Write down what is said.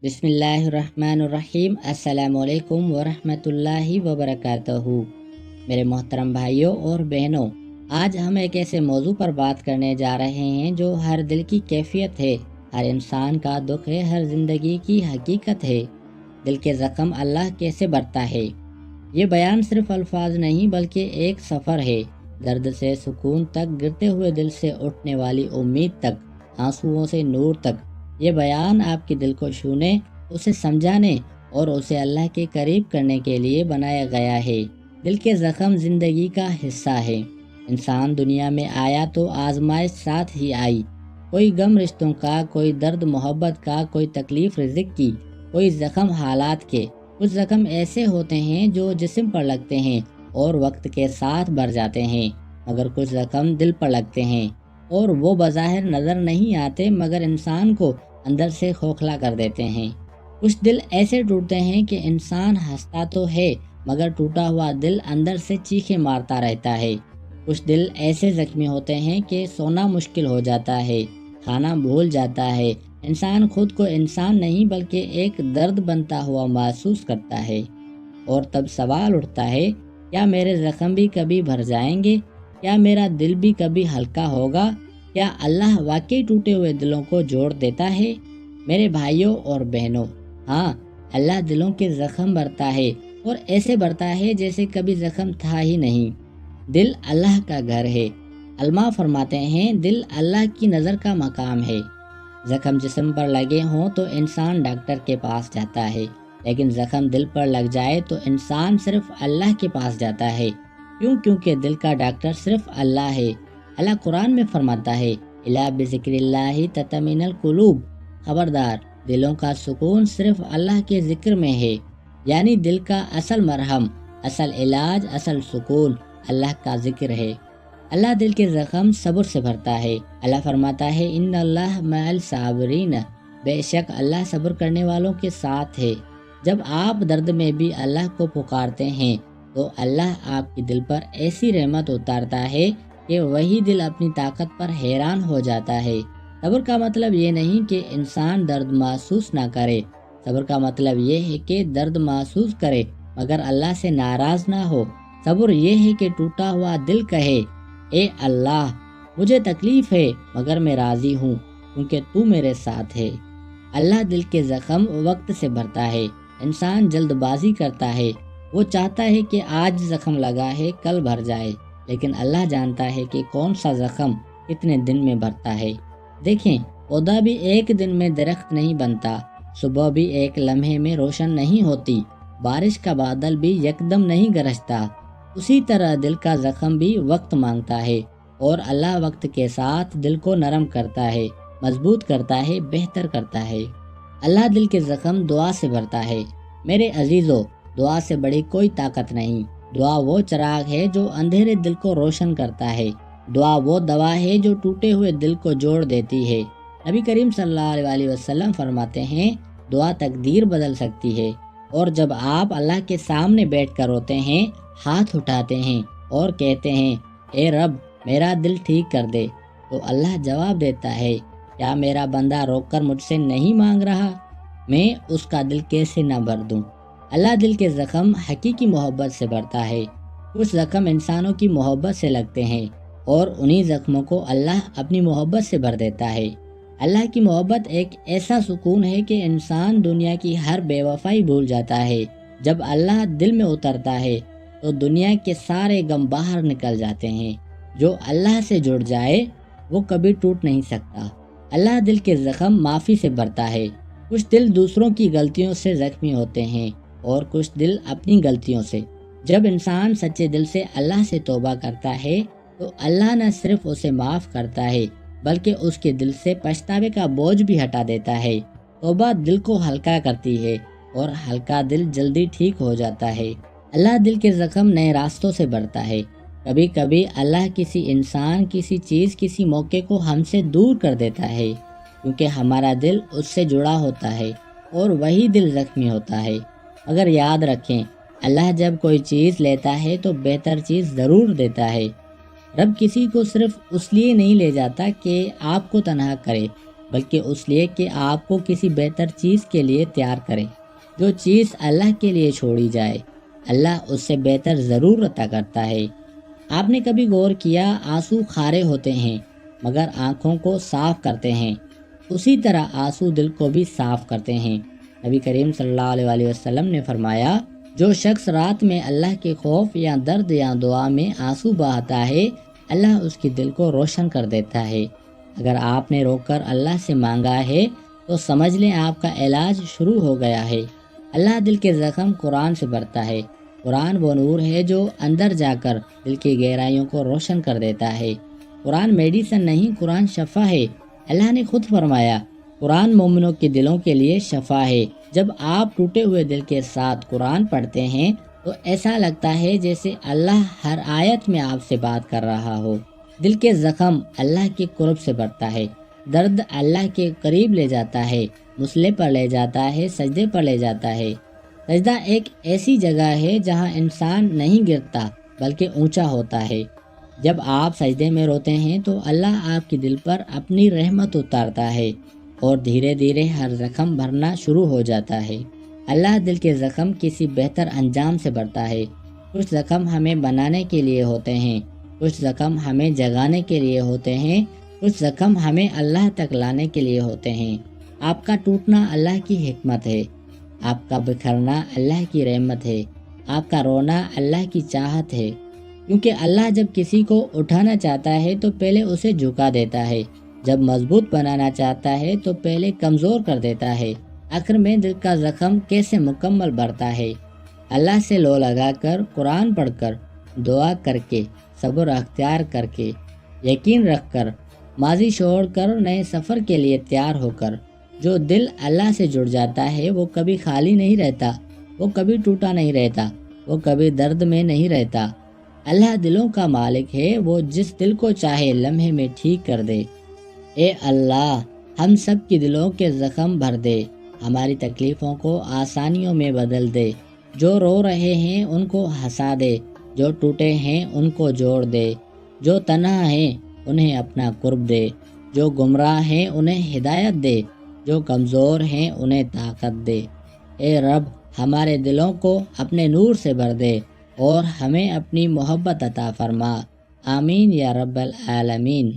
بسم اللہ الرحمن الرحیم۔ السلام علیکم ورحمۃ اللہ وبرکاتہ۔ میرے محترم بھائیوں اور بہنوں، آج ہم ایک ایسے موضوع پر بات کرنے جا رہے ہیں جو ہر دل کی کیفیت ہے، ہر انسان کا دکھ ہے، ہر زندگی کی حقیقت ہے۔ دل کے زخم اللہ کیسے بھرتا ہے؟ یہ بیان صرف الفاظ نہیں بلکہ ایک سفر ہے، درد سے سکون تک، گرتے ہوئے دل سے اٹھنے والی امید تک، آنسوؤں سے نور تک۔ یہ بیان آپ کے دل کو چھونے، اسے سمجھانے اور اسے اللہ کے قریب کرنے کے لیے بنایا گیا ہے۔ دل کے زخم زندگی کا حصہ ہے۔ انسان دنیا میں آیا تو آزمائش ساتھ ہی آئی، کوئی غم رشتوں کا، کوئی درد محبت کا، کوئی تکلیف رزق کی، کوئی زخم حالات کے۔ کچھ زخم ایسے ہوتے ہیں جو جسم پر لگتے ہیں اور وقت کے ساتھ بھر جاتے ہیں، مگر کچھ زخم دل پر لگتے ہیں اور وہ بظاہر نظر نہیں آتے مگر انسان کو اندر سے کھوکھلا کر دیتے ہیں۔ کچھ دل ایسے ٹوٹتے ہیں کہ انسان ہنستا تو ہے مگر ٹوٹا ہوا دل اندر سے چیخیں مارتا رہتا ہے۔ کچھ دل ایسے زخمی ہوتے ہیں کہ سونا مشکل ہو جاتا ہے، کھانا بھول جاتا ہے، انسان خود کو انسان نہیں بلکہ ایک درد بنتا ہوا محسوس کرتا ہے۔ اور تب سوال اٹھتا ہے، کیا میرے زخم بھی کبھی بھر جائیں گے؟ کیا میرا دل بھی کبھی ہلکا ہوگا؟ کیا اللہ واقعی ٹوٹے ہوئے دلوں کو جوڑ دیتا ہے؟ میرے بھائیوں اور بہنوں، ہاں، اللہ دلوں کے زخم بھرتا ہے، اور ایسے بھرتا ہے جیسے کبھی زخم تھا ہی نہیں۔ دل اللہ کا گھر ہے۔ علماء فرماتے ہیں، دل اللہ کی نظر کا مقام ہے۔ زخم جسم پر لگے ہوں تو انسان ڈاکٹر کے پاس جاتا ہے، لیکن زخم دل پر لگ جائے تو انسان صرف اللہ کے پاس جاتا ہے۔ کیونکہ دل کا ڈاکٹر صرف اللہ ہے۔ اللہ قرآن میں فرماتا ہے، الا بذکر اللہ تطمئن القلوب، خبردار، دلوں کا سکون صرف اللہ کے ذکر میں ہے۔ یعنی دل کا اصل مرہم، اصل علاج، اصل سکون اللہ کا ذکر ہے۔ اللہ دل کے زخم صبر سے بھرتا ہے۔ اللہ فرماتا ہے، ان اللہ مع الصابرین، بے شک اللہ صبر کرنے والوں کے ساتھ ہے۔ جب آپ درد میں بھی اللہ کو پکارتے ہیں تو اللہ آپ کے دل پر ایسی رحمت اتارتا ہے کہ وہی دل اپنی طاقت پر حیران ہو جاتا ہے۔ صبر کا مطلب یہ نہیں کہ انسان درد محسوس نہ کرے، صبر کا مطلب یہ ہے کہ درد محسوس کرے مگر اللہ سے ناراض نہ ہو۔ صبر یہ ہے کہ ٹوٹا ہوا دل کہے، اے اللہ، مجھے تکلیف ہے مگر میں راضی ہوں کیونکہ تو میرے ساتھ ہے۔ اللہ دل کے زخم وقت سے بھرتا ہے۔ انسان جلد بازی کرتا ہے، وہ چاہتا ہے کہ آج زخم لگا ہے کل بھر جائے، لیکن اللہ جانتا ہے کہ کون سا زخم کتنے دن میں بھرتا ہے۔ دیکھیں، پودا بھی ایک دن میں درخت نہیں بنتا، صبح بھی ایک لمحے میں روشن نہیں ہوتی، بارش کا بادل بھی یکدم نہیں گرجتا۔ اسی طرح دل کا زخم بھی وقت مانگتا ہے، اور اللہ وقت کے ساتھ دل کو نرم کرتا ہے، مضبوط کرتا ہے، بہتر کرتا ہے۔ اللہ دل کے زخم دعا سے بھرتا ہے۔ میرے عزیزو، دعا سے بڑی کوئی طاقت نہیں۔ دعا وہ چراغ ہے جو اندھیرے دل کو روشن کرتا ہے۔ دعا وہ دوا ہے جو ٹوٹے ہوئے دل کو جوڑ دیتی ہے۔ نبی کریم صلی اللہ علیہ وسلم فرماتے ہیں، دعا تقدیر بدل سکتی ہے۔ اور جب آپ اللہ کے سامنے بیٹھ کر روتے ہیں، ہاتھ اٹھاتے ہیں اور کہتے ہیں، اے رب، میرا دل ٹھیک کر دے، تو اللہ جواب دیتا ہے، کیا میرا بندہ رو کر مجھ سے نہیں مانگ رہا؟ میں اس کا دل کیسے نہ بھر دوں؟ اللہ دل کے زخم حقیقی محبت سے بھرتا ہے۔ کچھ زخم انسانوں کی محبت سے لگتے ہیں اور انہی زخموں کو اللہ اپنی محبت سے بھر دیتا ہے۔ اللہ کی محبت ایک ایسا سکون ہے کہ انسان دنیا کی ہر بے وفائی بھول جاتا ہے۔ جب اللہ دل میں اترتا ہے تو دنیا کے سارے غم باہر نکل جاتے ہیں۔ جو اللہ سے جڑ جائے وہ کبھی ٹوٹ نہیں سکتا۔ اللہ دل کے زخم معافی سے بھرتا ہے۔ کچھ دل دوسروں کی غلطیوں سے زخمی ہوتے ہیں اور کچھ دل اپنی غلطیوں سے۔ جب انسان سچے دل سے اللہ سے توبہ کرتا ہے تو اللہ نہ صرف اسے معاف کرتا ہے بلکہ اس کے دل سے پچھتاوے کا بوجھ بھی ہٹا دیتا ہے۔ توبہ دل کو ہلکا کرتی ہے اور ہلکا دل جلدی ٹھیک ہو جاتا ہے۔ اللہ دل کے زخم نئے راستوں سے بھرتا ہے۔ کبھی کبھی اللہ کسی انسان، کسی چیز، کسی موقع کو ہم سے دور کر دیتا ہے کیونکہ ہمارا دل اس سے جڑا ہوتا ہے اور وہی دل زخمی ہوتا ہے۔ اگر یاد رکھیں، اللہ جب کوئی چیز لیتا ہے تو بہتر چیز ضرور دیتا ہے۔ رب کسی کو صرف اس لیے نہیں لے جاتا کہ آپ کو تنہا کرے بلکہ اس لیے کہ آپ کو کسی بہتر چیز کے لیے تیار کرے۔ جو چیز اللہ کے لیے چھوڑی جائے اللہ اس سے بہتر ضرور عطا کرتا ہے۔ آپ نے کبھی غور کیا آنسو کھارے ہوتے ہیں مگر آنکھوں کو صاف کرتے ہیں، اسی طرح آنسو دل کو بھی صاف کرتے ہیں۔ نبی کریم صلی اللہ علیہ وآلہ وسلم نے فرمایا، جو شخص رات میں اللہ کے خوف یا درد یا دعا میں آنسو بہاتا ہے اللہ اس کی دل کو روشن کر دیتا ہے۔ اگر آپ نے رو کر اللہ سے مانگا ہے تو سمجھ لیں آپ کا علاج شروع ہو گیا ہے۔ اللہ دل کے زخم قرآن سے بھرتا ہے۔ قرآن وہ نور ہے جو اندر جا کر دل کی گہرائیوں کو روشن کر دیتا ہے۔ قرآن میڈیسن نہیں، قرآن شفا ہے۔ اللہ نے خود فرمایا، قرآن مومنوں کے دلوں کے لیے شفا ہے۔ جب آپ ٹوٹے ہوئے دل کے ساتھ قرآن پڑھتے ہیں تو ایسا لگتا ہے جیسے اللہ ہر آیت میں آپ سے بات کر رہا ہو۔ دل کے زخم اللہ کے قرب سے بڑھتا ہے، درد اللہ کے قریب لے جاتا ہے، مسلح پر لے جاتا ہے، سجدے پر لے جاتا ہے۔ سجدہ ایک ایسی جگہ ہے جہاں انسان نہیں گرتا بلکہ اونچا ہوتا ہے۔ جب آپ سجدے میں روتے ہیں تو اللہ آپ کے دل پر اپنی رحمت اتارتا ہے اور دھیرے دھیرے ہر زخم بھرنا شروع ہو جاتا ہے۔ اللہ دل کے زخم کسی بہتر انجام سے بھرتا ہے۔ کچھ زخم ہمیں بنانے کے لیے ہوتے ہیں، کچھ زخم ہمیں جگانے کے لیے ہوتے ہیں، کچھ زخم ہمیں اللہ تک لانے کے لیے ہوتے ہیں۔ آپ کا ٹوٹنا اللہ کی حکمت ہے، آپ کا بکھرنا اللہ کی رحمت ہے، آپ کا رونا اللہ کی چاہت ہے، کیونکہ اللہ جب کسی کو اٹھانا چاہتا ہے تو پہلے اسے جھکا دیتا ہے، جب مضبوط بنانا چاہتا ہے تو پہلے کمزور کر دیتا ہے۔ آخر میں دل کا زخم کیسے مکمل بھرتا ہے؟ اللہ سے لو لگا کر، قرآن پڑھ کر، دعا کر کے، صبر اختیار کر کے، یقین رکھ کر، ماضی چھوڑ کر نئے سفر کے لیے تیار ہو کر۔ جو دل اللہ سے جڑ جاتا ہے وہ کبھی خالی نہیں رہتا، وہ کبھی ٹوٹا نہیں رہتا، وہ کبھی درد میں نہیں رہتا۔ اللہ دلوں کا مالک ہے، وہ جس دل کو چاہے لمحے میں ٹھیک کر دے۔ اے اللہ، ہم سب کی دلوں کے زخم بھر دے، ہماری تکلیفوں کو آسانیوں میں بدل دے۔ جو رو رہے ہیں ان کو ہنسا دے، جو ٹوٹے ہیں ان کو جوڑ دے، جو تنہا ہیں انہیں اپنا قرب دے، جو گمراہ ہیں انہیں ہدایت دے، جو کمزور ہیں انہیں طاقت دے۔ اے رب، ہمارے دلوں کو اپنے نور سے بھر دے اور ہمیں اپنی محبت عطا فرما۔ آمین یا رب العالمین۔